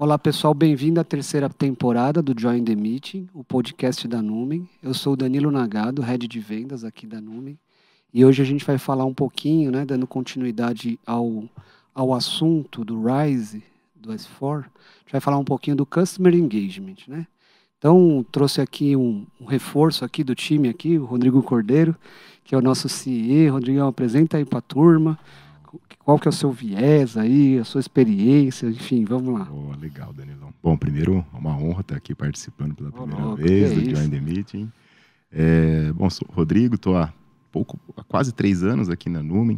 Olá pessoal, bem-vindo à terceira temporada do Join the Meeting, o podcast da Numen. Eu sou o Danilo Nagado, Head de Vendas aqui da Numen. E hoje a gente vai falar um pouquinho, né, dando continuidade ao assunto do RISE, do S4, a gente vai falar um pouquinho do Customer Engagement, né? Então, trouxe aqui um reforço aqui do time aqui, o Rodrigo Cordeiro, que é o nosso CIE. Rodrigo, apresenta aí para a turma. Qual que é o seu viés aí, a sua experiência, enfim, vamos lá. Oh, legal, Danilão. Bom, primeiro, é uma honra estar aqui participando pela primeira vez do Join the Meeting. Bom, sou o Rodrigo, estou há quase 3 anos aqui na Numen.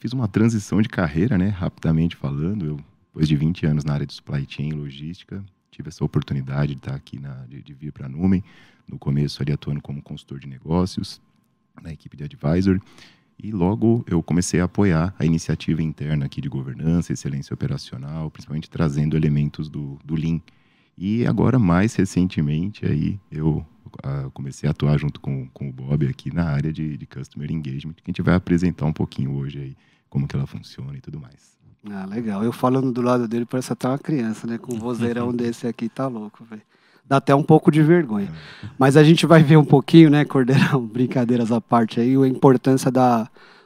Fiz uma transição de carreira, né, rapidamente falando. Eu, depois de 20 anos na área de supply chain e logística, tive essa oportunidade de estar aqui, de vir para a Numen. No começo, ali atuando como consultor de negócios, na equipe de advisor. E logo eu comecei a apoiar a iniciativa interna aqui de governança, excelência operacional, principalmente trazendo elementos do Lean. E agora, mais recentemente, aí, eu comecei a atuar junto com o Bob aqui na área de Customer Engagement, que a gente vai apresentar um pouquinho hoje aí, como que ela funciona e tudo mais. Ah, legal. Eu falando do lado dele, parece até uma criança, né? Com um vozeirão desse aqui, tá louco, velho. Dá até um pouco de vergonha. Mas a gente vai ver um pouquinho, né, Cordeirão, brincadeiras à parte aí, a importância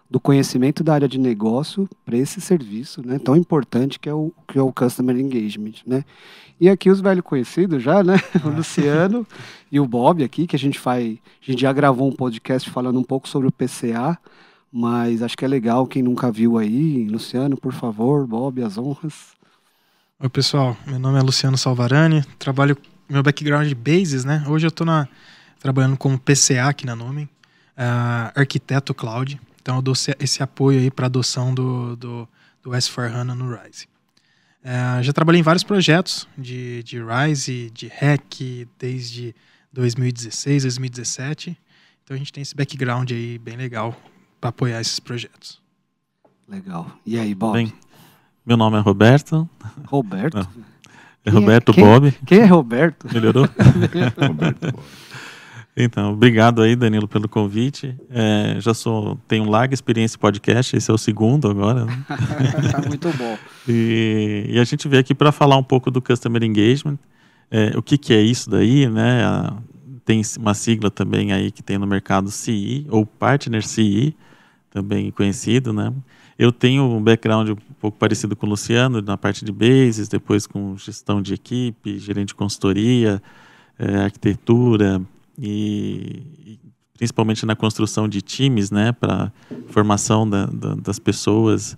do conhecimento da área de negócio para esse serviço, né, tão importante que é o Customer Engagement, né. E aqui os velhos conhecidos já, né, o Luciano e o Bob aqui, que a gente já gravou um podcast falando um pouco sobre o PCA, mas acho que é legal, quem nunca viu aí, Luciano, por favor, Bob, as honras. Oi, pessoal, meu nome é Luciano Salvarani, trabalho meu background de Basis, né? Hoje eu estou trabalhando como PCA aqui na Numen, arquiteto cloud. Então eu dou esse apoio aí para a adoção do S4HANA no RISE. Já trabalhei em vários projetos de RISE, de REC, desde 2016, 2017. Então a gente tem esse background aí bem legal para apoiar esses projetos. Legal. E aí, Bob? Bem, meu nome é Roberto. Roberto? Roberto Bob. Quem é Roberto? Melhorou? Roberto Bob. Então, obrigado aí, Danilo, pelo convite. Tenho larga experiência em podcast, esse é o segundo agora. Né? Muito bom. E a gente veio aqui para falar um pouco do Customer Engagement. O que é isso daí, né? Tem uma sigla também aí que tem no mercado CI, ou Partner CI, também conhecido, né? Eu tenho um background um pouco parecido com o Luciano, na parte de Basis, depois com gestão de equipe, gerente de consultoria, arquitetura e principalmente na construção de times, né, para formação das pessoas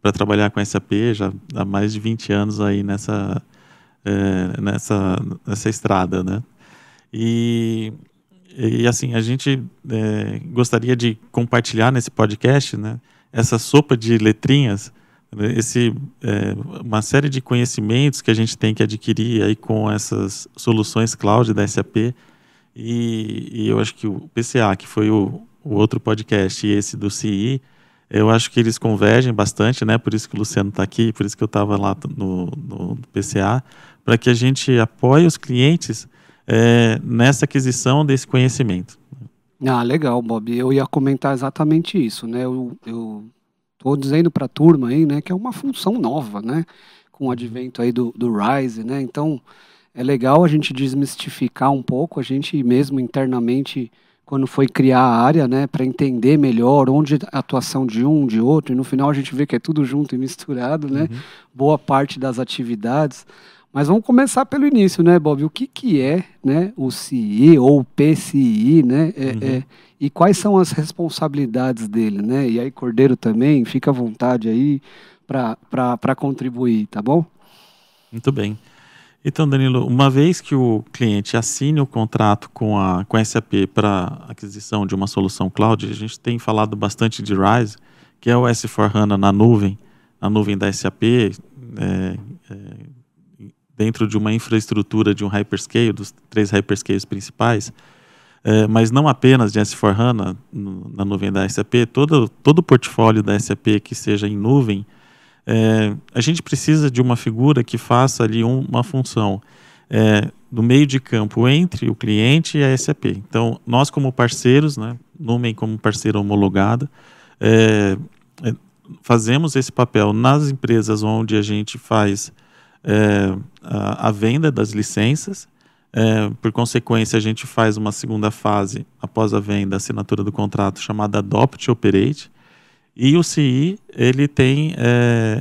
para trabalhar com SAP, já há mais de 20 anos aí nessa estrada, né? E assim, a gente gostaria de compartilhar nesse podcast, né, essa sopa de letrinhas, uma série de conhecimentos que a gente tem que adquirir aí com essas soluções cloud da SAP. E eu acho que o PCA, que foi o outro podcast, e esse do CI, eu acho que eles convergem bastante, né? Por isso que o Luciano está aqui, por isso que eu estava lá no PCA, para que a gente apoie os clientes nessa aquisição desse conhecimento. Ah, legal, Bob. Eu ia comentar exatamente isso, né? Eu estou dizendo para a turma aí, né, que é uma função nova, né? Com o advento aí do RISE, né? Então, é legal a gente desmistificar um pouco, a gente mesmo internamente, quando foi criar a área, né, para entender melhor onde a atuação de um, de outro, e no final a gente vê que é tudo junto e misturado, né? Boa parte das atividades. Mas vamos começar pelo início, né, Bob? O que é, né, o CI ou o PCI, né? E quais são as responsabilidades dele, né? E aí, Cordeiro também, fica à vontade aí para contribuir, tá bom? Muito bem. Então, Danilo, uma vez que o cliente assine o contrato com a SAP para aquisição de uma solução cloud, a gente tem falado bastante de RISE, que é o S4HANA na nuvem da SAP, dentro de uma infraestrutura de um hyperscale, dos 3 hyperscales principais, mas não apenas de S4HANA na nuvem da SAP, todo o portfólio da SAP que seja em nuvem, a gente precisa de uma figura que faça ali uma função do meio de campo entre o cliente e a SAP. Então, nós como parceiros, né, Numen como parceiro homologado, fazemos esse papel nas empresas onde a gente faz a venda das licenças. Por consequência, a gente faz uma segunda fase após a venda, a assinatura do contrato, chamada Adopt Operate. E o CI, ele tem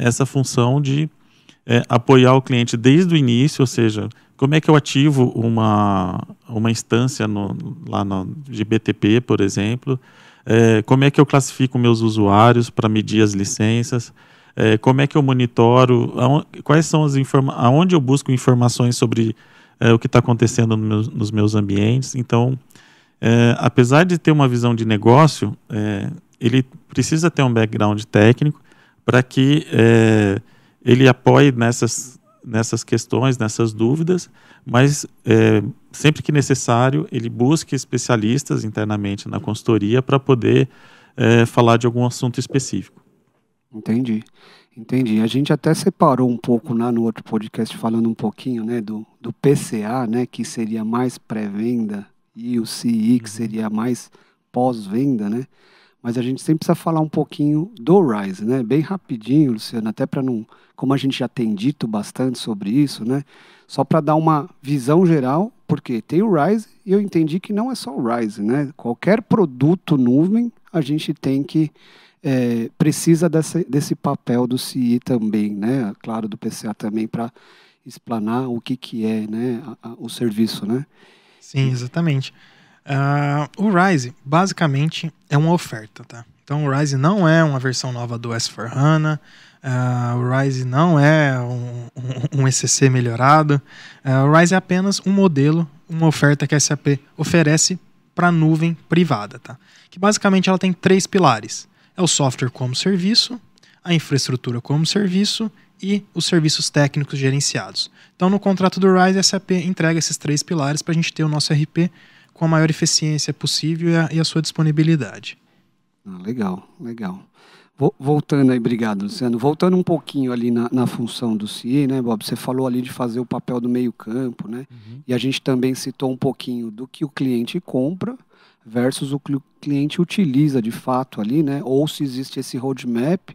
essa função de apoiar o cliente desde o início, ou seja, como é que eu ativo uma instância de BTP, por exemplo, como é que eu classifico meus usuários para medir as licenças, como é que eu monitoro, quais são aonde eu busco informações sobre o que está acontecendo nos meus ambientes. Então, apesar de ter uma visão de negócio, ele precisa ter um background técnico para que ele apoie nessas questões, nessas dúvidas, mas sempre que necessário, ele busque especialistas internamente na consultoria para poder falar de algum assunto específico. Entendi. A gente até separou um pouco lá no outro podcast, falando um pouquinho, né, do PCA, né, que seria mais pré-venda, e o CI, que seria mais pós-venda, né? Mas a gente sempre precisa falar um pouquinho do Rise, né? Bem rapidinho, Luciano, até para não... Como a gente já tem dito bastante sobre isso, né? Só para dar uma visão geral, porque tem o Rise e eu entendi que não é só o Rise, né? Qualquer produto nuvem, a gente tem que... precisa desse papel do CI também, né? Claro, do PCA também, para explanar o que é, né? O serviço, né? Sim, exatamente. O Rise, basicamente, é uma oferta, tá? Então, o Rise não é uma versão nova do S/4HANA, o Rise não é um ECC melhorado, o Rise é apenas um modelo, uma oferta que a SAP oferece para a nuvem privada, tá? Que basicamente ela tem 3 pilares. É o software como serviço, a infraestrutura como serviço e os serviços técnicos gerenciados. Então, no contrato do Rise, a SAP entrega esses 3 pilares para a gente ter o nosso RP com a maior eficiência possível e a sua disponibilidade. Legal. Voltando aí, obrigado, Luciano. Voltando um pouquinho ali na função do CI, né, Bob? Você falou ali de fazer o papel do meio campo, né? Uhum. E a gente também citou um pouquinho do que o cliente compra versus o que o cliente utiliza de fato ali, né? Ou se existe esse roadmap,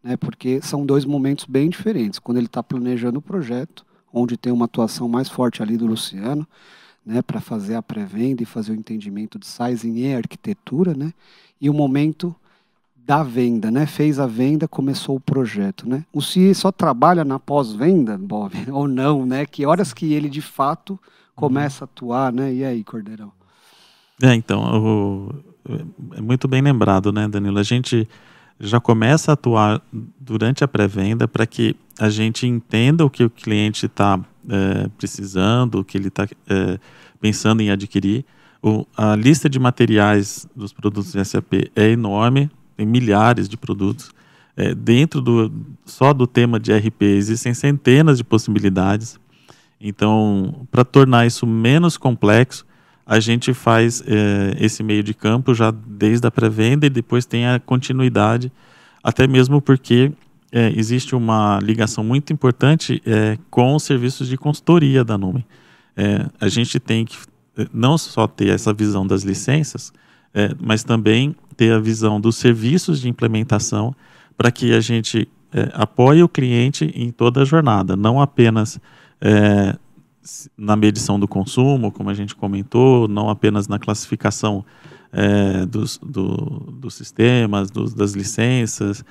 né? Porque são 2 momentos bem diferentes. Quando ele está planejando o projeto, onde tem uma atuação mais forte ali do Luciano, né, para fazer a pré-venda e fazer o entendimento de sizing e arquitetura, né, e o momento da venda, né, fez a venda, começou o projeto, né. O CI só trabalha na pós-venda, Bob, ou não, né, que horas que ele de fato começa a atuar, né, e aí, Cordeirão? Então, é muito bem lembrado, né, Danilo, a gente já começa a atuar durante a pré-venda para que a gente entenda o que o cliente está precisando, o que ele está pensando em adquirir. A lista de materiais dos produtos de SAP é enorme, tem milhares de produtos. Dentro só do tema de RP existem centenas de possibilidades. Então, para tornar isso menos complexo, a gente faz esse meio de campo já desde a pré-venda e depois tem a continuidade, até mesmo porque existe uma ligação muito importante com os serviços de consultoria da nuvem. A gente tem que não só ter essa visão das licenças, mas também ter a visão dos serviços de implementação para que a gente apoie o cliente em toda a jornada, não apenas na medição do consumo, como a gente comentou, não apenas na classificação dos sistemas, das licenças,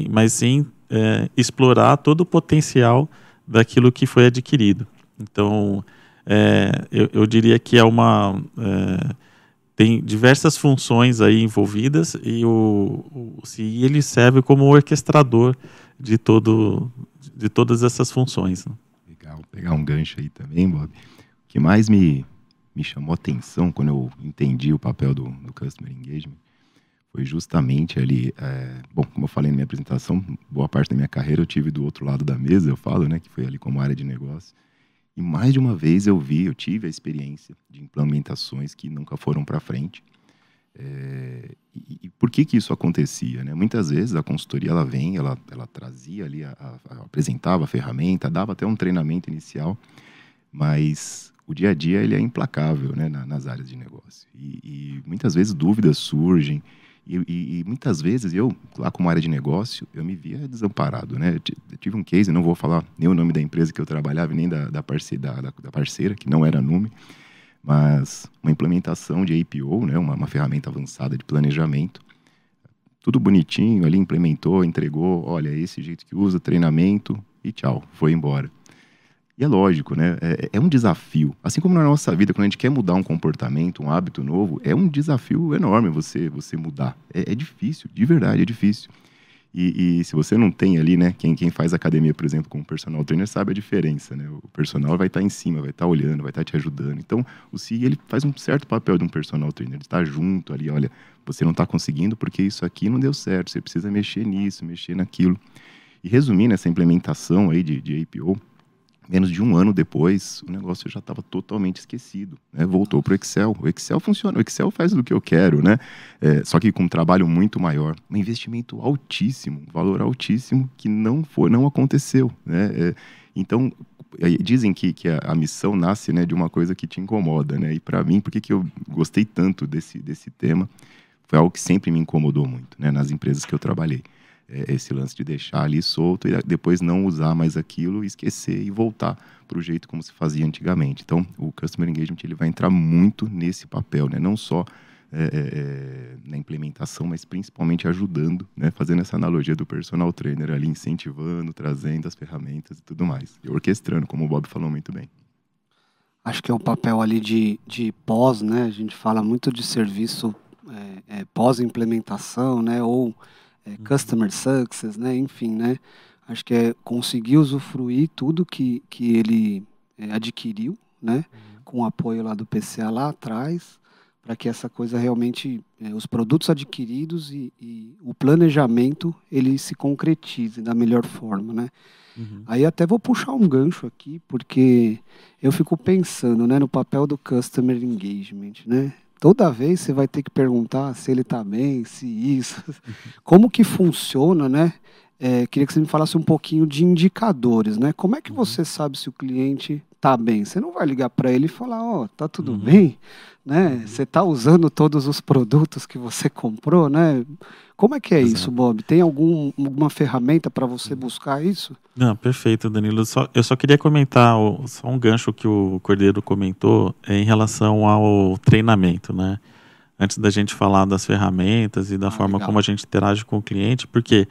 mas sim explorar todo o potencial daquilo que foi adquirido. Então, eu diria que tem diversas funções aí envolvidas e o CI ele serve como orquestrador de todas essas funções. Né? Legal, pegar um gancho aí também, Bob. O que mais me chamou a atenção quando eu entendi o papel do Customer Engagement foi justamente ali, bom, como eu falei na minha apresentação, boa parte da minha carreira eu tive do outro lado da mesa, eu falo, né, que foi ali como área de negócio. E mais de uma vez eu tive a experiência de implementações que nunca foram para frente. E por que isso acontecia? Né? Muitas vezes a consultoria ela trazia ali, apresentava a ferramenta, dava até um treinamento inicial, mas o dia a dia ele é implacável, né, nas áreas de negócio. E muitas vezes dúvidas surgem E muitas vezes eu, lá como área de negócio, eu me via desamparado, né? Eu tive um case, não vou falar nem o nome da empresa que eu trabalhava, nem da parceira, que não era a Nume, mas uma implementação de APO, né? Uma ferramenta avançada de planejamento. Tudo bonitinho, ali implementou, entregou, olha, é esse jeito que usa, treinamento e tchau, foi embora. E é lógico, né? É um desafio. Assim como na nossa vida, quando a gente quer mudar um comportamento, um hábito novo, é um desafio enorme você mudar. É difícil, de verdade, é difícil. E se você não tem ali, né? Quem faz academia, por exemplo, com o personal trainer, sabe a diferença, né? O personal vai estar em cima, vai estar olhando, vai estar te ajudando. Então, o CI, ele faz um certo papel de um personal trainer. Ele está junto ali, olha, você não está conseguindo porque isso aqui não deu certo, você precisa mexer nisso, mexer naquilo. E resumindo essa implementação aí de APO, menos de um ano depois, o negócio já estava totalmente esquecido, né? Voltou para o Excel. O Excel funciona, o Excel faz do que eu quero, né? Só que com um trabalho muito maior, um investimento altíssimo, um valor altíssimo que não aconteceu, né? Então, dizem que a missão nasce, né, de uma coisa que te incomoda, né? E para mim, por que eu gostei tanto desse tema? Foi algo que sempre me incomodou muito, né, nas empresas que eu trabalhei. Esse lance de deixar ali solto e depois não usar mais aquilo, esquecer e voltar para o jeito como se fazia antigamente. Então, o Customer Engagement ele vai entrar muito nesse papel, né? Não só na implementação, mas principalmente ajudando, né? Fazendo essa analogia do personal trainer ali, incentivando, trazendo as ferramentas e tudo mais. E orquestrando, como o Bob falou muito bem. Acho que é um papel ali de pós, né? A gente fala muito de serviço pós-implementação, né? Ou Customer Success, né? Enfim, né? Acho que é conseguir usufruir tudo que ele adquiriu, né? Com o apoio lá do PCA lá atrás, para que essa coisa realmente, os produtos adquiridos e o planejamento, ele se concretize da melhor forma, né? Aí até vou puxar um gancho aqui, porque eu fico pensando, né, no papel do Customer Engagement, né? Toda vez você vai ter que perguntar se ele está bem, se isso... Como que funciona, né? Queria que você me falasse um pouquinho de indicadores, né? Como é que você sabe se o cliente está bem? Você não vai ligar para ele e falar, tá tudo bem, né? Você está usando todos os produtos que você comprou, né? Como é que é isso, Bob? Tem alguma ferramenta para você buscar isso? Não, perfeito, Danilo. Eu só queria comentar só um gancho que o Cordeiro comentou em relação ao treinamento, né? Antes da gente falar das ferramentas e da forma legal. como a gente interage com o cliente, porque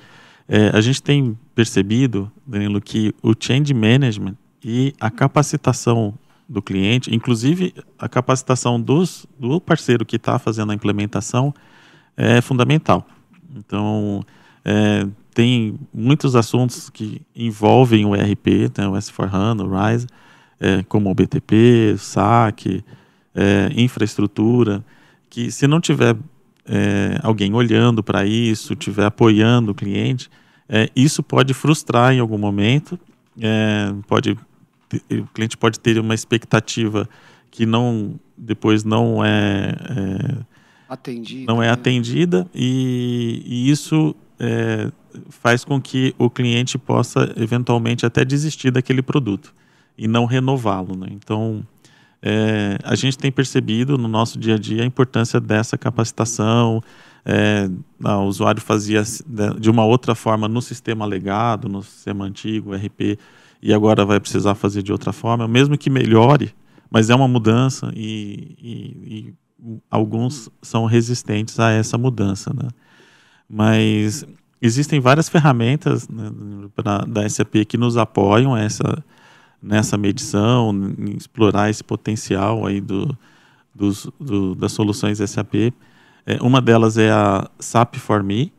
a gente tem percebido, Danilo, que o change management e a capacitação do cliente, inclusive a capacitação do parceiro que está fazendo a implementação, é fundamental. Então, tem muitos assuntos que envolvem o ERP, né, o S4HANA, o RISE, como o BTP, o SAC, infraestrutura, que se não tiver alguém olhando para isso, tiver apoiando o cliente, isso pode frustrar em algum momento, o cliente pode ter uma expectativa que depois não é atendida e isso faz com que o cliente possa eventualmente até desistir daquele produto e não renová-lo, né? Então, a gente tem percebido no nosso dia a dia a importância dessa capacitação. O usuário fazia de uma outra forma no sistema legado, no sistema antigo, RP, e agora vai precisar fazer de outra forma, mesmo que melhore, mas é uma mudança e alguns são resistentes a essa mudança, né? Mas existem várias ferramentas, né, da SAP que nos apoiam nessa medição, em explorar esse potencial aí das soluções SAP. Uma delas é a SAP for Me.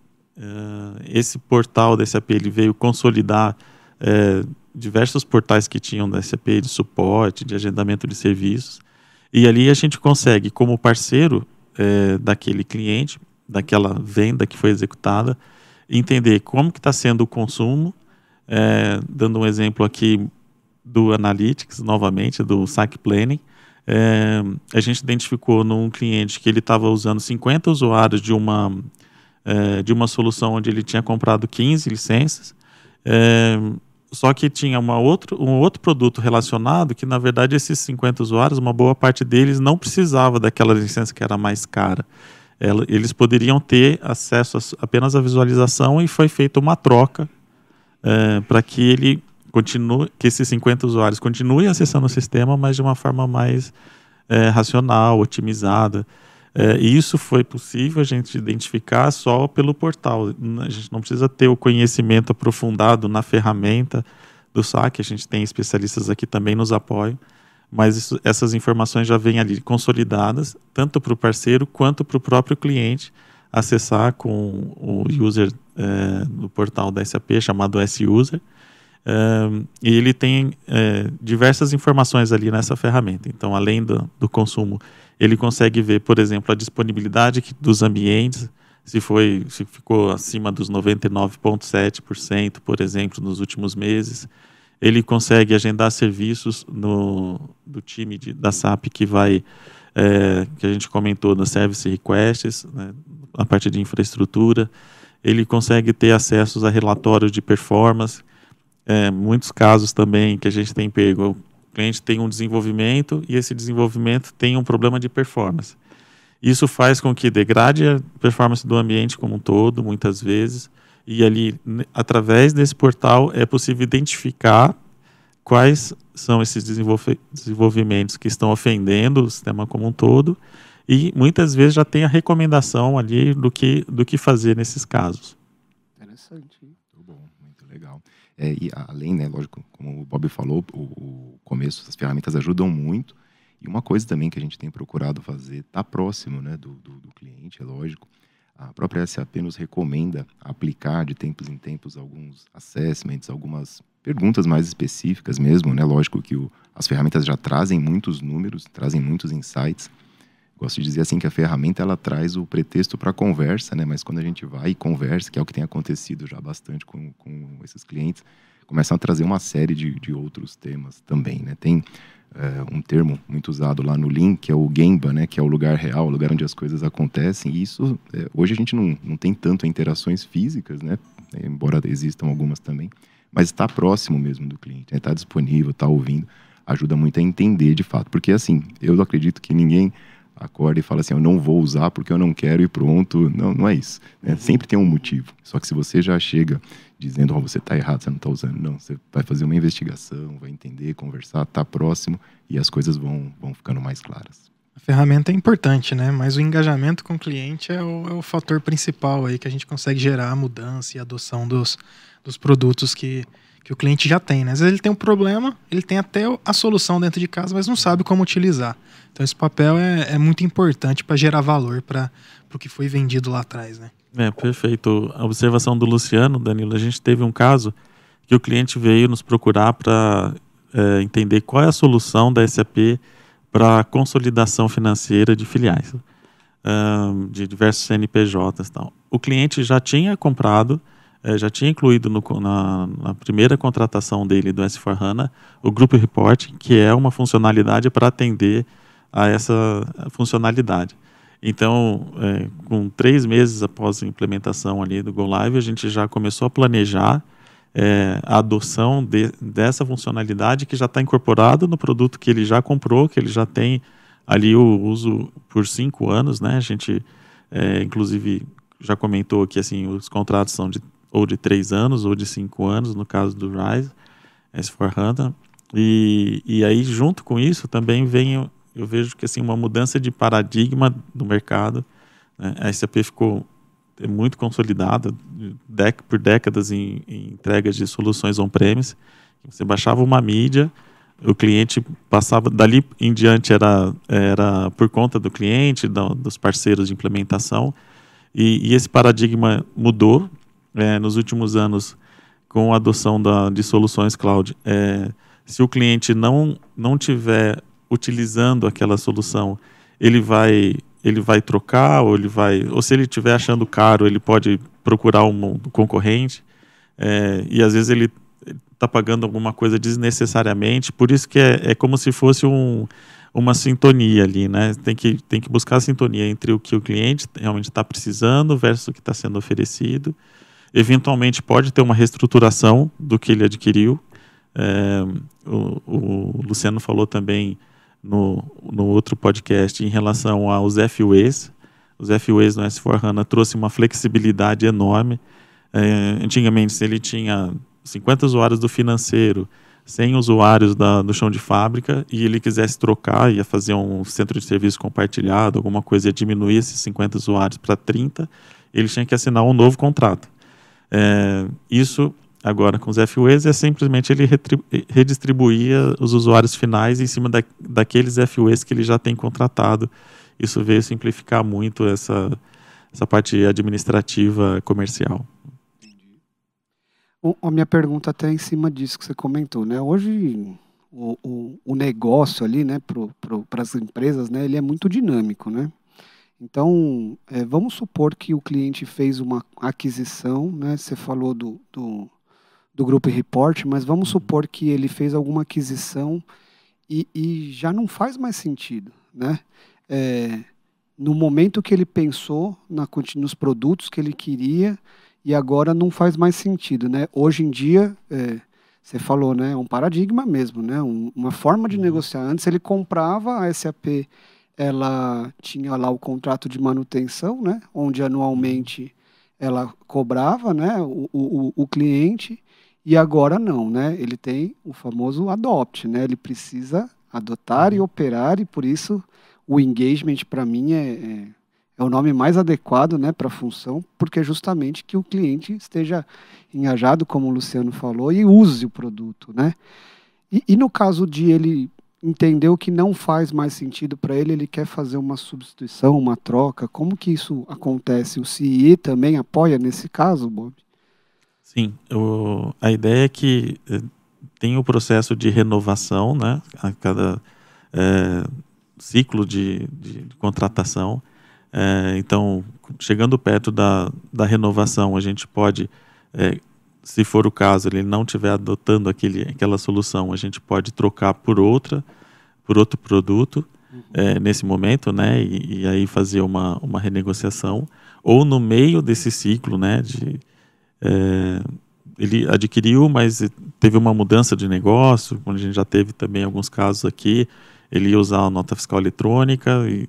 Esse portal da SAP ele veio consolidar diversos portais que tinham da SAP de suporte, de agendamento de serviços. E ali a gente consegue, como parceiro daquele cliente, daquela venda que foi executada, entender como que está sendo o consumo. Dando um exemplo aqui do Analytics, novamente, do SAC Planning. A gente identificou num cliente que ele estava usando 50 usuários de uma solução onde ele tinha comprado 15 licenças, só que tinha um outro produto relacionado que, na verdade, esses 50 usuários, uma boa parte deles não precisava daquela licença que era mais cara. eles poderiam ter acesso apenas à visualização, e foi feita uma troca para que ele continue, que esses 50 usuários continuem acessando o sistema, mas de uma forma mais racional, otimizada. E isso foi possível a gente identificar só pelo portal. A gente não precisa ter o conhecimento aprofundado na ferramenta do saque. A gente tem especialistas aqui também nos apoiam, mas essas informações já vêm ali consolidadas, tanto para o parceiro quanto para o próprio cliente acessar com o user do portal da SAP, chamado S-User. E ele tem diversas informações ali nessa ferramenta. Então, além do consumo, ele consegue ver, por exemplo, a disponibilidade dos ambientes, se ficou acima dos 99,7%, por exemplo, nos últimos meses. Ele consegue agendar serviços do time da SAP que que a gente comentou no Service Requests, né, a parte de infraestrutura. Ele consegue ter acessos a relatórios de performance. Muitos casos também que a gente tem pego, o cliente tem um desenvolvimento e esse desenvolvimento tem um problema de performance. Isso faz com que degrade a performance do ambiente como um todo, muitas vezes, e ali, através desse portal, é possível identificar quais são esses desenvolvimentos que estão ofendendo o sistema como um todo, e muitas vezes já tem a recomendação ali do que fazer nesses casos. Interessante. Muito bom, muito legal. E além, né, lógico, como o Bob falou, o começo, as ferramentas ajudam muito. E uma coisa também que a gente tem procurado fazer, tá próximo, né, do cliente, é lógico. A própria SAP nos recomenda aplicar de tempos em tempos alguns assessments, algumas perguntas mais específicas mesmo, né? Lógico que as ferramentas já trazem muitos números, trazem muitos insights. Gosto de dizer assim que a ferramenta ela traz o pretexto para a conversa, né? Mas quando a gente vai e conversa, que é o que tem acontecido já bastante com esses clientes, começam a trazer uma série de outros temas também, né? Tem um termo muito usado lá no Lean, que é o Gemba, né? Que é o lugar real, o lugar onde as coisas acontecem. E isso, hoje a gente não tem tanto interações físicas, né? Embora existam algumas também, mas está próximo mesmo do cliente, está disponível, está ouvindo, ajuda muito a entender de fato. Porque assim, eu acredito que ninguém acorda e fala assim, eu não vou usar porque eu não quero e pronto. Não é isso, né? Sempre tem um motivo. Só que se você já chega dizendo, você está errado, você não está usando, não. Você vai fazer uma investigação, vai entender, conversar, tá próximo e as coisas vão ficando mais claras. A ferramenta é importante, né? Mas o engajamento com o cliente é o fator principal aí que a gente consegue gerar a mudança e a adoção dos produtos que o cliente já tem, né? Às vezes ele tem um problema, ele tem até a solução dentro de casa, mas não sabe como utilizar. Então esse papel é muito importante para gerar valor para o que foi vendido lá atrás, né? Perfeito. A observação do Luciano, Danilo, a gente teve um caso que o cliente veio nos procurar para entender qual é a solução da SAP para a consolidação financeira de filiais, de diversos CNPJs e tal. O cliente já tinha comprado, já tinha incluído na primeira contratação dele do S4HANA o Group Reporting, que é uma funcionalidade para atender a essa funcionalidade. Então, com 3 meses após a implementação ali do Go Live, a gente já começou a planejar a adoção dessa funcionalidade que já está incorporado no produto que ele já comprou, que ele já tem ali o uso por 5 anos, né? A gente, inclusive, já comentou que assim, os contratos são ou de 3 anos ou de 5 anos, no caso do Rise, S4HANA. E aí, junto com isso, também eu vejo que assim, uma mudança de paradigma do mercado, né? A SAP ficou muito consolidada por décadas em entregas de soluções on-premise. Você baixava uma mídia, o cliente passava, dali em diante era por conta do cliente, dos parceiros de implementação, e esse paradigma mudou nos últimos anos com a adoção de soluções cloud. Se o cliente não tiver utilizando aquela solução, ele vai trocar, ou se ele estiver achando caro, ele pode procurar um concorrente, e às vezes ele está pagando alguma coisa desnecessariamente. Por isso que é como se fosse uma sintonia ali, né? Tem que buscar a sintonia entre o que o cliente realmente está precisando versus o que está sendo oferecido. Eventualmente pode ter uma reestruturação do que ele adquiriu. O Luciano falou também no outro podcast em relação aos FUEs, Os FWAs no S/4HANA trouxe uma flexibilidade enorme. Antigamente, se ele tinha 50 usuários do financeiro, 100 usuários do chão de fábrica, e ele quisesse trocar, ia fazer um centro de serviço compartilhado, alguma coisa, ia diminuir esses 50 usuários para 30, ele tinha que assinar um novo contrato. Isso, agora, com os FWAs, simplesmente ele redistribuía os usuários finais em cima daqueles FWAs que ele já tem contratado. Isso veio simplificar muito essa parte administrativa comercial. A minha pergunta até em cima disso que você comentou, né? Hoje o negócio ali, né, para as empresas, né, ele é muito dinâmico, né? Então, vamos supor que o cliente fez uma aquisição, né? Você falou do Grupo Report, mas vamos supor que ele fez alguma aquisição e já não faz mais sentido, né? No momento que ele pensou nos produtos que ele queria, e agora não faz mais sentido, né? Hoje em dia, você falou, né? É um paradigma mesmo, né? Uma forma de negociar. Antes ele comprava, a SAP, ela tinha lá o contrato de manutenção, né? Onde anualmente ela cobrava, né? O cliente, e agora não, né? Ele tem o famoso adopt, né? Ele precisa adotar e operar, e por isso o engagement, para mim, é o nome mais adequado, né, para a função, porque é justamente que o cliente esteja engajado, como o Luciano falou, e use o produto, né? E no caso de ele entender o que não faz mais sentido para ele, ele quer fazer uma substituição, uma troca, como que isso acontece? O CIE também apoia nesse caso, Bob? Sim, a ideia é que tem o processo de renovação, né, a cada ciclo de contratação. Então, chegando perto da renovação, a gente pode, se for o caso, ele não estiver adotando aquela solução, a gente pode trocar por outro produto nesse momento, né? E aí fazer uma renegociação. Ou no meio desse ciclo, né? Ele adquiriu, mas teve uma mudança de negócio, onde a gente já teve também alguns casos aqui, ele ia usar a nota fiscal eletrônica e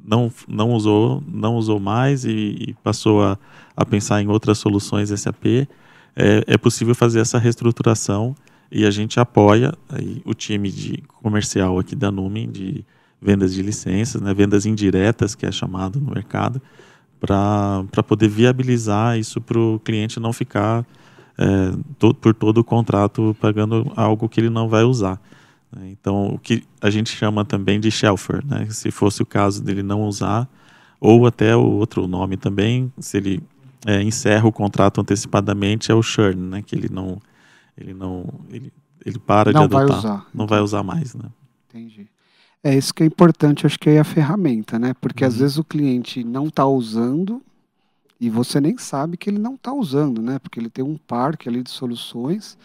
não usou mais e passou a pensar em outras soluções SAP. É possível fazer essa reestruturação e a gente apoia aí o time comercial aqui da Numen de vendas de licenças, né, vendas indiretas, que é chamado no mercado, para poder viabilizar isso para o cliente não ficar por todo o contrato pagando algo que ele não vai usar. Então, o que a gente chama também de shelfer, né? Se fosse o caso dele não usar, ou até o outro nome também, se ele encerra o contrato antecipadamente, é o churn, né? Que ele para de adotar, não vai usar mais, né? Entendi. Isso que é importante, acho que é a ferramenta, né? Porque às vezes o cliente não está usando e você nem sabe que ele não está usando, né? Porque ele tem um parque ali de soluções.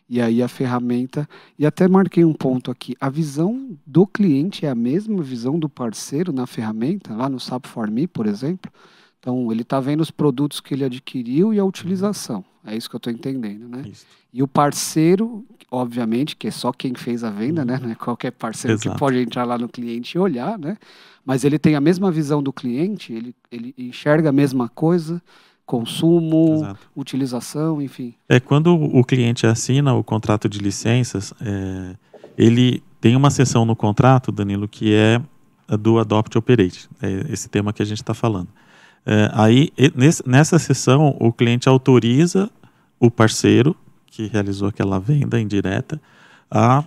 E aí a ferramenta, e até marquei um ponto aqui, a visão do cliente é a mesma visão do parceiro na ferramenta, lá no SAP For Me, por exemplo. Então, ele está vendo os produtos que ele adquiriu e a utilização. É isso que eu estou entendendo, né? Isso. E o parceiro, obviamente, que é só quem fez a venda, né? Não é qualquer parceiro que pode entrar lá no cliente e olhar, né? Mas ele tem a mesma visão do cliente, ele enxerga a mesma coisa, consumo, exato, utilização, enfim. Quando o cliente assina o contrato de licenças, ele tem uma seção no contrato, Danilo, que é a do Adopt Operate, esse tema que a gente está falando. Aí, nessa seção, o cliente autoriza o parceiro que realizou aquela venda indireta a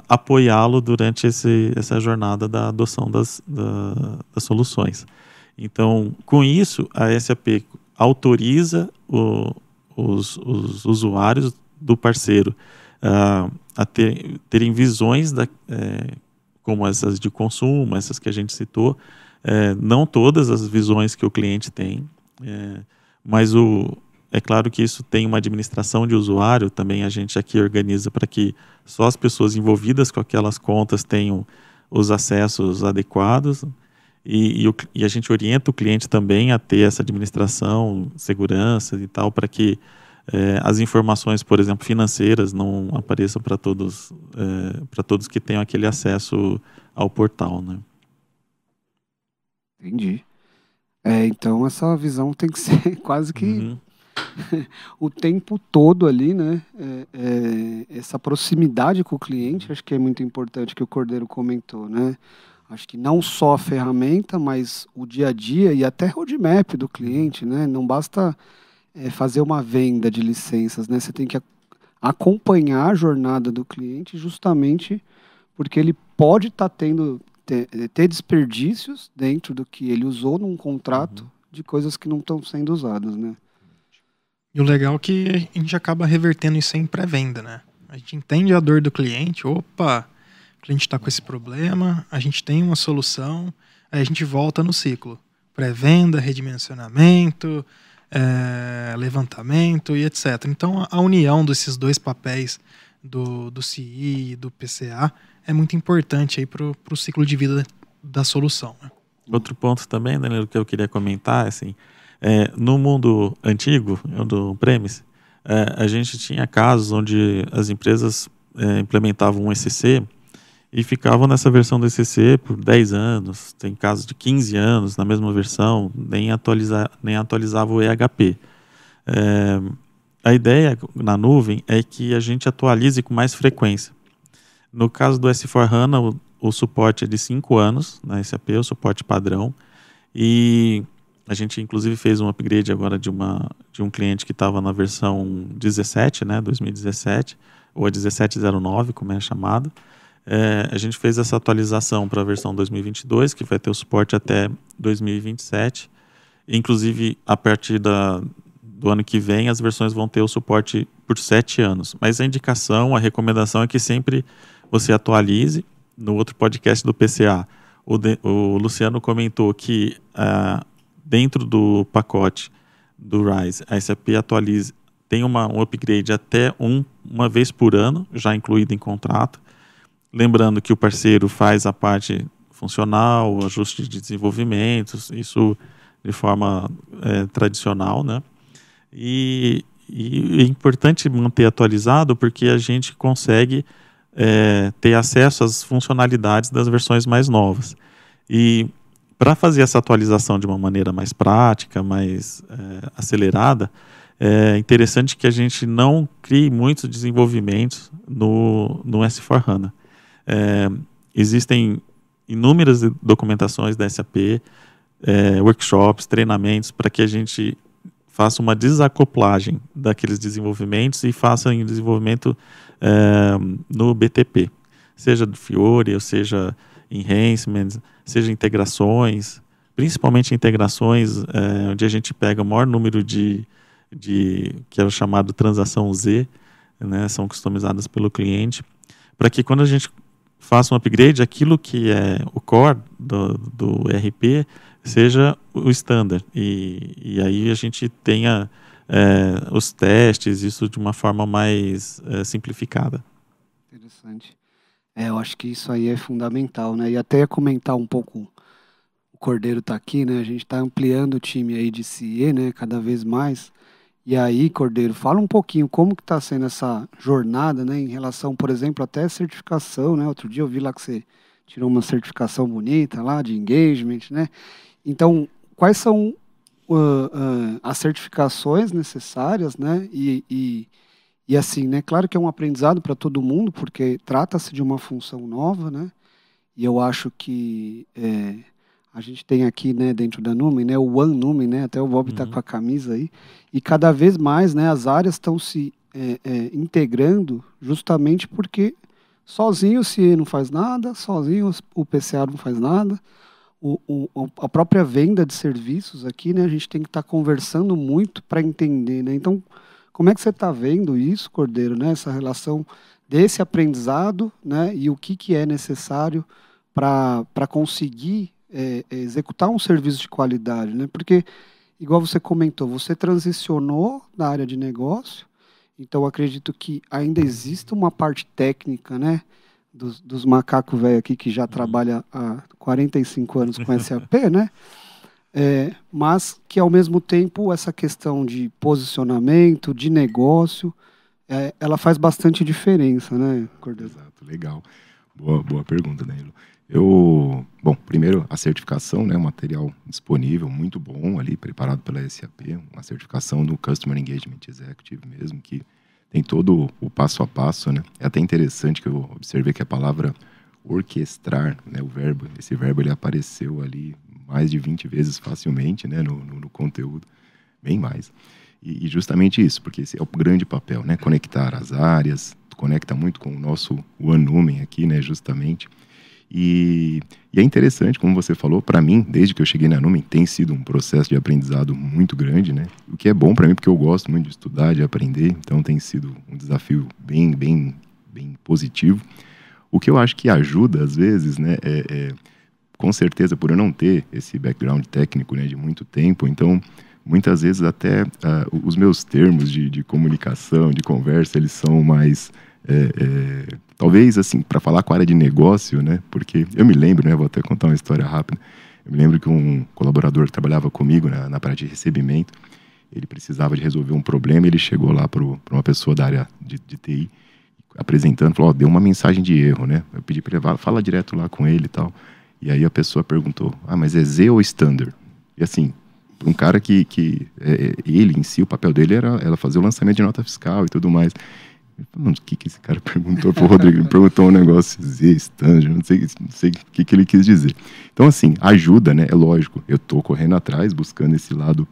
apoiá-lo durante essa jornada da adoção das soluções. Então, com isso, a SAP autoriza os usuários do parceiro a terem visões como essas de consumo, essas que a gente citou, não todas as visões que o cliente tem, mas é claro que isso tem uma administração de usuário, também a gente aqui organiza para que só as pessoas envolvidas com aquelas contas tenham os acessos adequados. E a gente orienta o cliente também a ter essa administração, segurança e tal, para que as informações, por exemplo, financeiras não apareçam para todos que tenham aquele acesso ao portal, né? Entendi. Então essa visão tem que ser quase que o tempo todo ali, né? Essa proximidade com o cliente, acho que é muito importante, que o Cordeiro comentou, né? Acho que não só a ferramenta, mas o dia a dia e até roadmap do cliente, né? Não basta fazer uma venda de licenças, né? Você tem que acompanhar a jornada do cliente justamente porque ele pode estar ter desperdícios dentro do que ele usou num contrato de coisas que não estão sendo usadas, né? E o legal é que a gente acaba revertendo isso em pré-venda, né? A gente entende a dor do cliente, opa, o cliente está com esse problema, a gente tem uma solução, aí a gente volta no ciclo. Pré-venda, redimensionamento, levantamento e etc. Então a união desses dois papéis do CI e do PCA é muito importante para o ciclo de vida da solução. Né? Outro ponto também, Danilo, que eu queria comentar, assim, no mundo antigo, do on-premise, a gente tinha casos onde as empresas implementavam um ECC e ficavam nessa versão do ECC por 10 anos, tem casos de 15 anos na mesma versão, nem atualizava o EHP. A ideia na nuvem é que a gente atualize com mais frequência. No caso do S/4HANA, o suporte é de 5 anos na SAP, o suporte padrão, e a gente inclusive fez um upgrade agora de um cliente que estava na versão 17, né, 2017, ou a 1709, como é chamado. A gente fez essa atualização para a versão 2022, que vai ter o suporte até 2027. Inclusive, a partir do ano que vem, as versões vão ter o suporte por 7 anos. Mas a indicação, a recomendação é que sempre você atualize. No outro podcast do PCA, o Luciano comentou que dentro do pacote do RISE, a SAP atualiza, tem um upgrade até uma vez por ano, já incluído em contrato. Lembrando que o parceiro faz a parte funcional, ajuste de desenvolvimento, isso de forma tradicional, né? E é importante manter atualizado porque a gente consegue ter acesso às funcionalidades das versões mais novas. E para fazer essa atualização de uma maneira mais prática, mais acelerada, é interessante que a gente não crie muitos desenvolvimentos no S/4HANA. Existem inúmeras documentações da SAP, workshops, treinamentos, para que a gente faça uma desacoplagem daqueles desenvolvimentos e faça em desenvolvimento no BTP, seja do Fiori, ou seja enhancements, seja integrações, principalmente integrações onde a gente pega o maior número que é o chamado transação Z, né, são customizadas pelo cliente, para que quando a gente faça um upgrade, aquilo que é o core do ERP seja o standard, e aí a gente tenha os testes, isso de uma forma mais simplificada. Interessante. Eu acho que isso aí é fundamental, né? E até comentar um pouco, o Cordeiro está aqui, né? A gente está ampliando o time aí de CIE, né? Cada vez mais. E aí, Cordeiro, fala um pouquinho como que está sendo essa jornada, né? Em relação, por exemplo, até a certificação, né? Outro dia eu vi lá que você tirou uma certificação bonita lá de engagement, né? Então, quais são as certificações necessárias, né? E assim, né? Claro que é um aprendizado para todo mundo, porque trata-se de uma função nova, né? E eu acho que a gente tem aqui, né, dentro da Numen, né, o One Numen, né? Até o Bob está com a camisa aí. E cada vez mais, né, as áreas estão se integrando justamente porque sozinho o CIE não faz nada, sozinho o PCA não faz nada. A própria venda de serviços aqui, né, a gente tem que estar conversando muito para entender, né? Então, como é que você está vendo isso, Cordeiro, né? Essa relação desse aprendizado, né? E o que é necessário para conseguir executar um serviço de qualidade, né? Porque, igual você comentou, você transicionou da área de negócio, então acredito que ainda existe uma parte técnica, né? Dos macacos velhos aqui que já trabalha há 45 anos com SAP, né? Mas que, ao mesmo tempo, essa questão de posicionamento, de negócio, ela faz bastante diferença, né, Cordeiro? Exato, legal. Boa pergunta, Danilo. Bom, primeiro a certificação, né, um material disponível, muito bom ali, preparado pela SAP, uma certificação do Customer Engagement Executive mesmo, que tem todo o passo a passo, né. É até interessante que eu observei que a palavra orquestrar, né, esse verbo ele apareceu ali mais de 20 vezes facilmente, né, no conteúdo, bem mais. E justamente isso, porque esse é o grande papel, né, conectar as áreas, conecta muito com o nosso One Numen aqui, né, justamente. E é interessante, como você falou, para mim, desde que eu cheguei na Numen, tem sido um processo de aprendizado muito grande, né? O que é bom para mim, porque eu gosto muito de estudar, de aprender, então tem sido um desafio bem positivo. O que eu acho que ajuda, às vezes, né, com certeza, por eu não ter esse background técnico, né, de muito tempo, então, muitas vezes até os meus termos de comunicação, de conversa, eles são mais... talvez, assim, para falar com a área de negócio, né? Porque eu me lembro, né? Vou até contar uma história rápida. Eu me lembro que um colaborador que trabalhava comigo na parte de recebimento, ele precisava de resolver um problema e ele chegou lá para uma pessoa da área de TI, apresentando, falou, deu uma mensagem de erro, né? Eu pedi para ele, fala direto lá com ele e tal. E aí a pessoa perguntou, mas é Z ou Standard? E assim, para um cara que ele em si, o papel dele era fazer o lançamento de nota fiscal e tudo mais. Mano, o que esse cara perguntou pro Rodrigo? Ele perguntou um negócio Z, Standard, não sei o que ele quis dizer. Então, assim, ajuda, né? É lógico, eu tô correndo atrás, buscando esse lado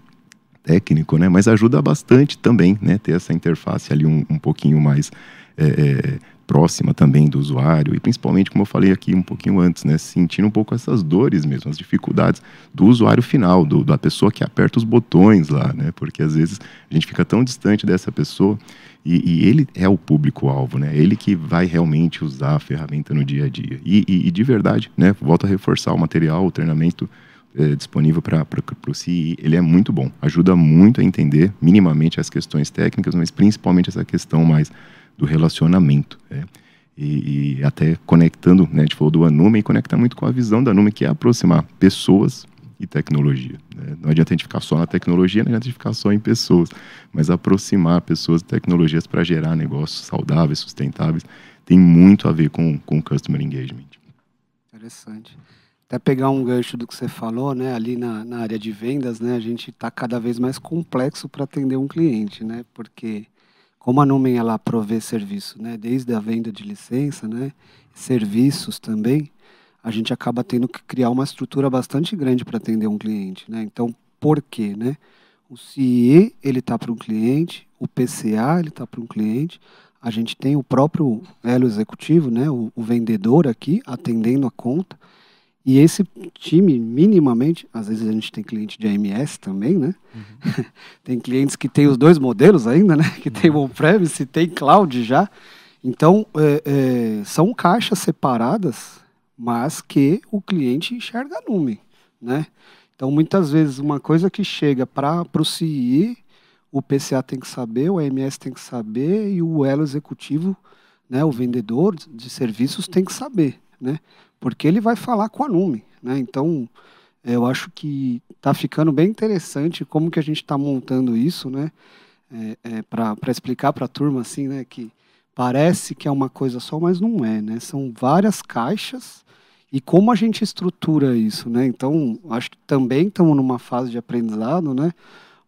técnico, né? Mas ajuda bastante também, né? Ter essa interface ali um pouquinho mais próxima também do usuário. E principalmente, como eu falei aqui um pouquinho antes, né? Sentindo um pouco essas dores mesmo, as dificuldades do usuário final, da pessoa que aperta os botões lá, né? Porque às vezes a gente fica tão distante dessa pessoa. E ele é o público-alvo, né? Ele que vai realmente usar a ferramenta no dia a dia. E de verdade, né? Volto a reforçar o material, o treinamento disponível para o CI, ele é muito bom. Ajuda muito a entender minimamente as questões técnicas, mas principalmente essa questão mais do relacionamento. Né? E até conectando, né? A gente falou do One Numen, e conecta muito com a visão da Numen, que é aproximar pessoas e tecnologia. Né? Não adianta a gente ficar só na tecnologia, não adianta a gente ficar só em pessoas, mas aproximar pessoas e tecnologias para gerar negócios saudáveis, sustentáveis, tem muito a ver com Customer Engagement. Interessante. Até pegar um gancho do que você falou, né, ali na área de vendas, né, a gente está cada vez mais complexo para atender um cliente, né, porque como a Numen ela provê serviço, né, desde a venda de licença, né, serviços também, a gente acaba tendo que criar uma estrutura bastante grande para atender um cliente, né? Então, por quê, né? O CIE, ele está para um cliente, o PCA, ele está para um cliente, a gente tem o próprio elo executivo, né? O vendedor aqui, atendendo a conta, e esse time, minimamente, às vezes a gente tem cliente de AMS também, né? Uhum. Tem clientes que tem os dois modelos ainda, né? Que tem o on-premise, tem cloud já. Então, são caixas separadas, mas que o cliente enxerga a Numen, né? Então, muitas vezes, uma coisa que chega para o CIE, o PCA tem que saber, o AMS tem que saber e o elo executivo, né, o vendedor de serviços tem que saber, né? Porque ele vai falar com a Numen, né? Então, eu acho que está ficando bem interessante como que a gente está montando isso, né? Para explicar para a turma, assim, né, que parece que é uma coisa só, mas não é, né? São várias caixas e como a gente estrutura isso, né? Então, acho que também estamos numa fase de aprendizado, né?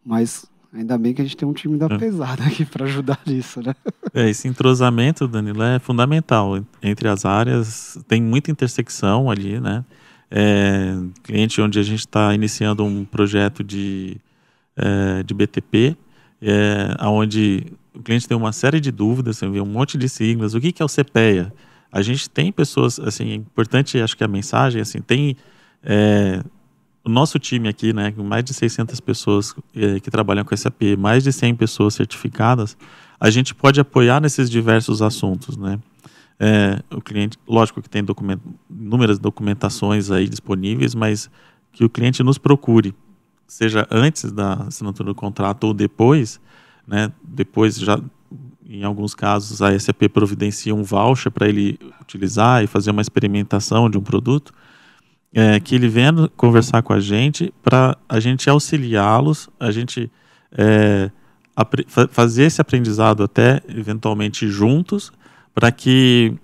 Mas ainda bem que a gente tem um time da pesada aqui para ajudar nisso, né? Esse entrosamento, Danilo, é fundamental entre as áreas. Tem muita intersecção ali, né? Cliente onde a gente está iniciando um projeto de BTP, onde o cliente tem uma série de dúvidas, você vê um monte de siglas. O que é o CPEA? A gente tem pessoas, assim, é importante, acho que a mensagem, assim, tem o nosso time aqui, né, com mais de 600 pessoas que trabalham com SAP, mais de 100 pessoas certificadas, a gente pode apoiar nesses diversos assuntos, né? O cliente, lógico que tem inúmeras documentações aí disponíveis, mas que o cliente nos procure, seja antes da assinatura do contrato ou depois, né? Depois já, em alguns casos, a SAP providencia um voucher para ele utilizar e fazer uma experimentação de um produto, que ele venha conversar com a gente para a gente auxiliá-los, a gente fazer esse aprendizado até eventualmente juntos, para que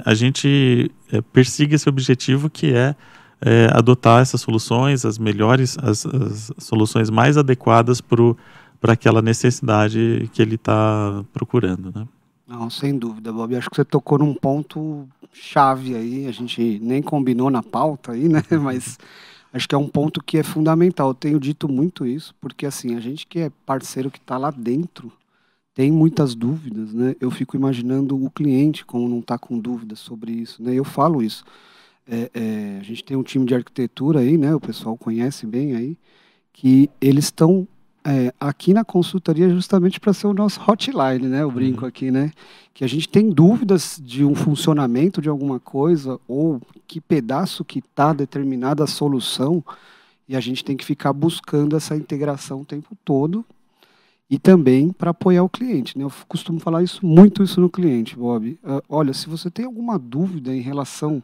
a gente persiga esse objetivo que é adotar essas soluções, as melhores, as soluções mais adequadas para aquela necessidade que ele está procurando, né? Não, sem dúvida, Bob. Acho que você tocou num ponto chave aí. A gente nem combinou na pauta aí, né? Mas acho que é um ponto que é fundamental. Eu tenho dito muito isso, porque assim, a gente que é parceiro que está lá dentro tem muitas dúvidas, né? Eu fico imaginando o cliente como não está com dúvidas sobre isso, né? Eu falo isso. A gente tem um time de arquitetura aí, né? O pessoal conhece bem aí, que eles estão aqui na consultoria justamente para ser o nosso hotline, né? Eu brinco aqui, né? Que a gente tem dúvidas de um funcionamento de alguma coisa ou que pedaço que está determinada a solução e a gente tem que ficar buscando essa integração o tempo todo e também para apoiar o cliente, né? Eu costumo falar muito isso no cliente, Bob. Olha, se você tem alguma dúvida em relação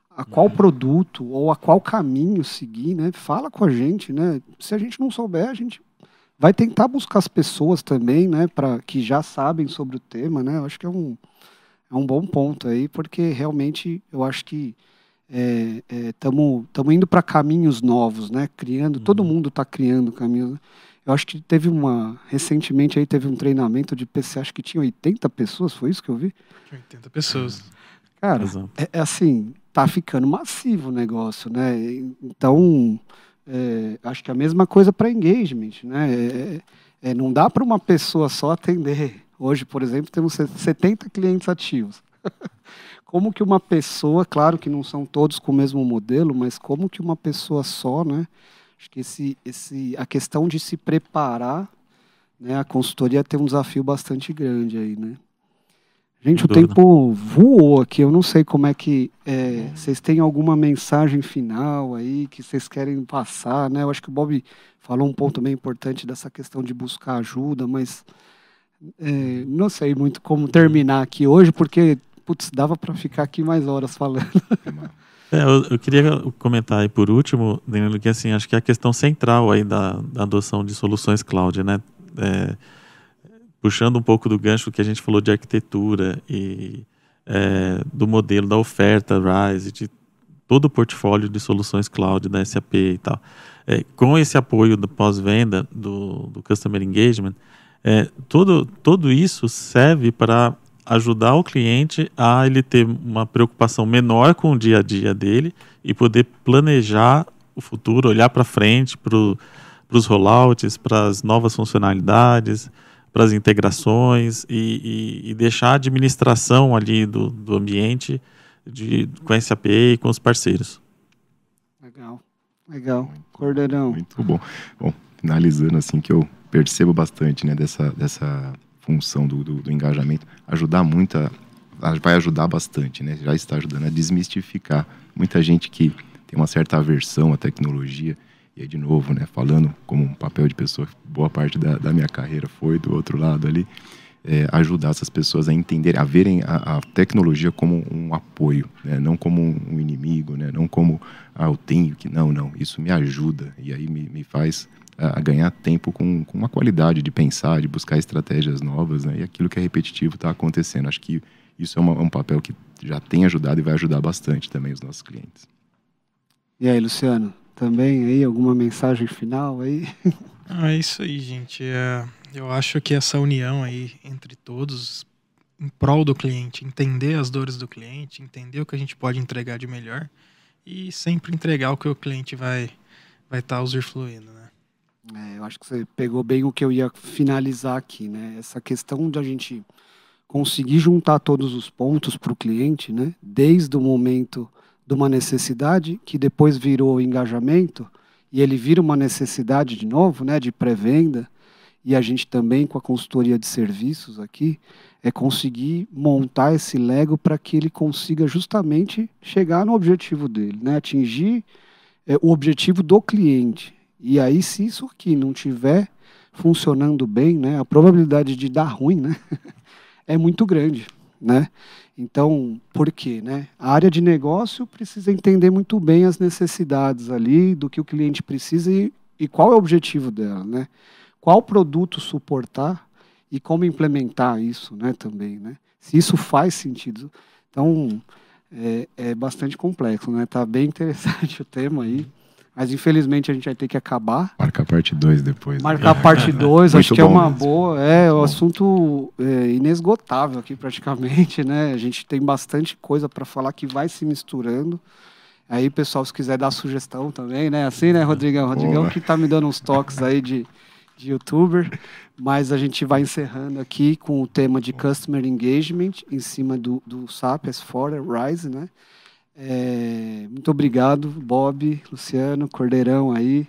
a qual produto ou a qual caminho seguir, né? Fala com a gente, né? Se a gente não souber, a gente vai tentar buscar as pessoas também, né, que já sabem sobre o tema, né? Eu acho que é um bom ponto aí, porque realmente eu acho que estamos indo para caminhos novos, né? Todo mundo está criando caminhos. Eu acho que recentemente aí teve um treinamento de PC, acho que tinha 80 pessoas, foi isso que eu vi? 80 pessoas. Cara, assim, tá ficando massivo o negócio, né? Então acho que é a mesma coisa para engagement, né? Não dá para uma pessoa só atender. Hoje, por exemplo, temos 70 clientes ativos. Como que uma pessoa, claro que não são todos com o mesmo modelo, mas como que uma pessoa só, né? Acho que a questão de se preparar, né? A consultoria tem um desafio bastante grande aí, né? Gente, o tempo voou aqui, eu não sei como é que... vocês têm alguma mensagem final aí que vocês querem passar, né? Eu acho que o Bob falou um ponto bem importante dessa questão de buscar ajuda, mas não sei muito como terminar aqui hoje, porque, dava para ficar aqui mais horas falando. Eu queria comentar aí por último, Danilo, que assim, acho que é a questão central aí da adoção de soluções cloud, né? Puxando um pouco do gancho que a gente falou de arquitetura e do modelo da oferta RISE, de todo o portfólio de soluções cloud da SAP e tal. Com esse apoio do pós-venda, do Customer Engagement, tudo isso serve para ajudar o cliente a ele ter uma preocupação menor com o dia a dia dele e poder planejar o futuro, olhar para frente, para os rollouts, para as novas funcionalidades, para as integrações e deixar a administração ali do ambiente com a SAP e com os parceiros. Legal. Cordeirão. Muito bom. Bom, finalizando assim, que eu percebo bastante, né, dessa função do engajamento, vai ajudar bastante, né, já está ajudando a desmistificar muita gente que tem uma certa aversão à tecnologia. E aí, de novo, né, falando como um papel de pessoa, boa parte da minha carreira foi do outro lado ali, ajudar essas pessoas a entenderem, a verem a tecnologia como um apoio, né, não como um inimigo, né, não como, eu tenho que... Não, isso me ajuda. E aí me faz a ganhar tempo com uma qualidade de pensar, de buscar estratégias novas, né, e aquilo que é repetitivo está acontecendo. Acho que isso é um papel que já tem ajudado e vai ajudar bastante também os nossos clientes. E aí, Luciano? Também aí, alguma mensagem final aí? É isso aí, gente. Eu acho que essa união aí entre todos, em prol do cliente, entender as dores do cliente, entender o que a gente pode entregar de melhor e sempre entregar o que o cliente vai estar usufruindo, né? Eu acho que você pegou bem o que eu ia finalizar aqui, né? Essa questão de a gente conseguir juntar todos os pontos para o cliente, né? Desde o momento de uma necessidade que depois virou engajamento e ele vira uma necessidade de novo, né, de pré-venda, e a gente também com a consultoria de serviços aqui conseguir montar esse Lego para que ele consiga justamente chegar no objetivo dele, né, atingir o objetivo do cliente. E aí, se isso aqui não estiver funcionando bem, né, a probabilidade de dar ruim, né, é muito grande, né? Então, por quê, né? A área de negócio precisa entender muito bem as necessidades ali, do que o cliente precisa e qual é o objetivo dela, né? Qual produto suportar e como implementar isso, né, também, né? Se isso faz sentido. Então, é bastante complexo, né? Tá bem interessante o tema aí. Mas, infelizmente, a gente vai ter que acabar. Marcar parte 2 depois. Marcar parte 2, acho que é uma mesmo. boa. É um assunto inesgotável aqui, praticamente, né? A gente tem bastante coisa para falar que vai se misturando. Aí, pessoal, se quiser dar sugestão também, né? Assim, né, Rodrigão? Rodrigão que tá me dando uns toques aí de youtuber. Mas a gente vai encerrando aqui com o tema de Customer Engagement em cima do SAP S/4 RISE, né? Muito obrigado, Bob, Luciano, Cordeirão aí.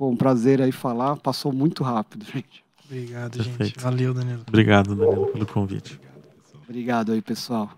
Um prazer aí falar. Passou muito rápido, gente. Obrigado, Perfeito. gente. Valeu, Danilo. Obrigado, Danilo, pelo convite. Obrigado aí, pessoal.